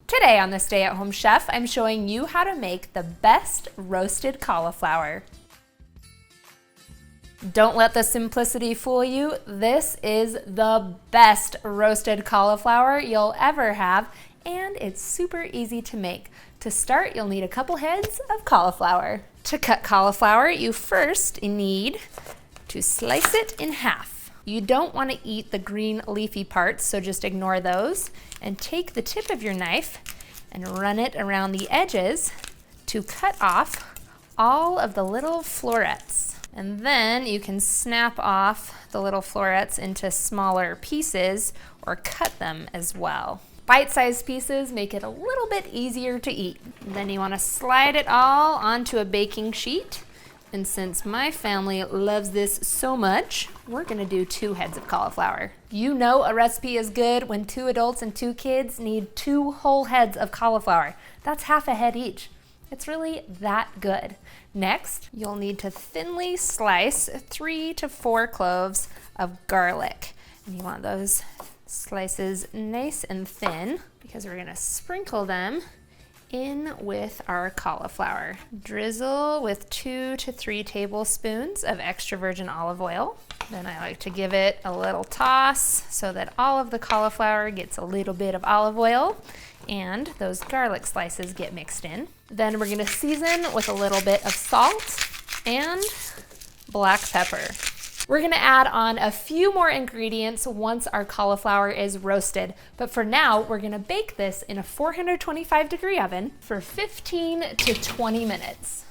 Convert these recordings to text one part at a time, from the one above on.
Today on the Stay at Home Chef, I'm showing you how to make the best roasted cauliflower. Don't let the simplicity fool you. This is the best roasted cauliflower you'll ever have, and it's super easy to make. To start, you'll need a couple heads of cauliflower. To cut cauliflower, you first need to slice it in half. You don't want to eat the green leafy parts, so just ignore those. And take the tip of your knife and run it around the edges to cut off all of the little florets. And then you can snap off the little florets into smaller pieces or cut them as well. Bite-sized pieces make it a little bit easier to eat. And then you want to slide it all onto a baking sheet. And since my family loves this so much, we're gonna do 2 heads of cauliflower. You know a recipe is good when 2 adults and 2 kids need 2 whole heads of cauliflower. That's half a head each. It's really that good. Next, you'll need to thinly slice 3 to 4 cloves of garlic. And you want those slices nice and thin because we're gonna sprinkle them in with our cauliflower. Drizzle with 2 to 3 tablespoons of extra virgin olive oil. Then I like to give it a little toss so that all of the cauliflower gets a little bit of olive oil and those garlic slices get mixed in. Then we're gonna season with a little bit of salt and black pepper. We're gonna add on a few more ingredients once our cauliflower is roasted, but for now, we're gonna bake this in a 425-degree oven for 15 to 20 minutes,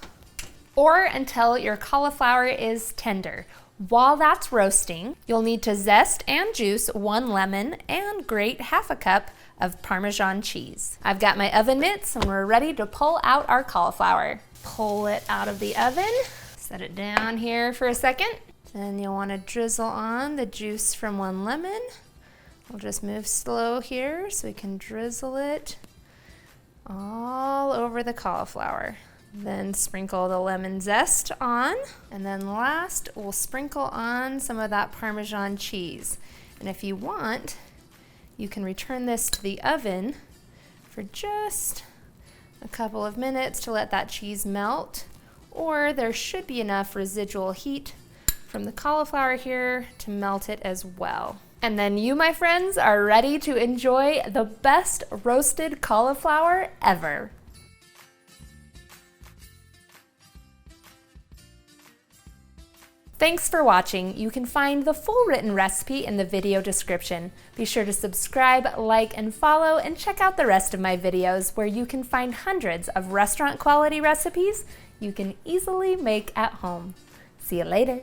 or until your cauliflower is tender. While that's roasting, you'll need to zest and juice 1 lemon and grate half a cup of parmesan cheese. I've got my oven mitts and we're ready to pull out our cauliflower. Pull it out of the oven, set it down here for a second. Then you'll want to drizzle on the juice from 1 lemon. We'll just move slow here so we can drizzle it all over the cauliflower. Then sprinkle the lemon zest on. And then last, we'll sprinkle on some of that Parmesan cheese. And if you want, you can return this to the oven for just a couple of minutes to let that cheese melt, or there should be enough residual heat from the cauliflower here to melt it as well. And then you, my friends, are ready to enjoy the best roasted cauliflower ever. Thanks for watching. You can find the full written recipe in the video description. Be sure to subscribe, like, and follow, and check out the rest of my videos where you can find hundreds of restaurant quality recipes you can easily make at home. See you later.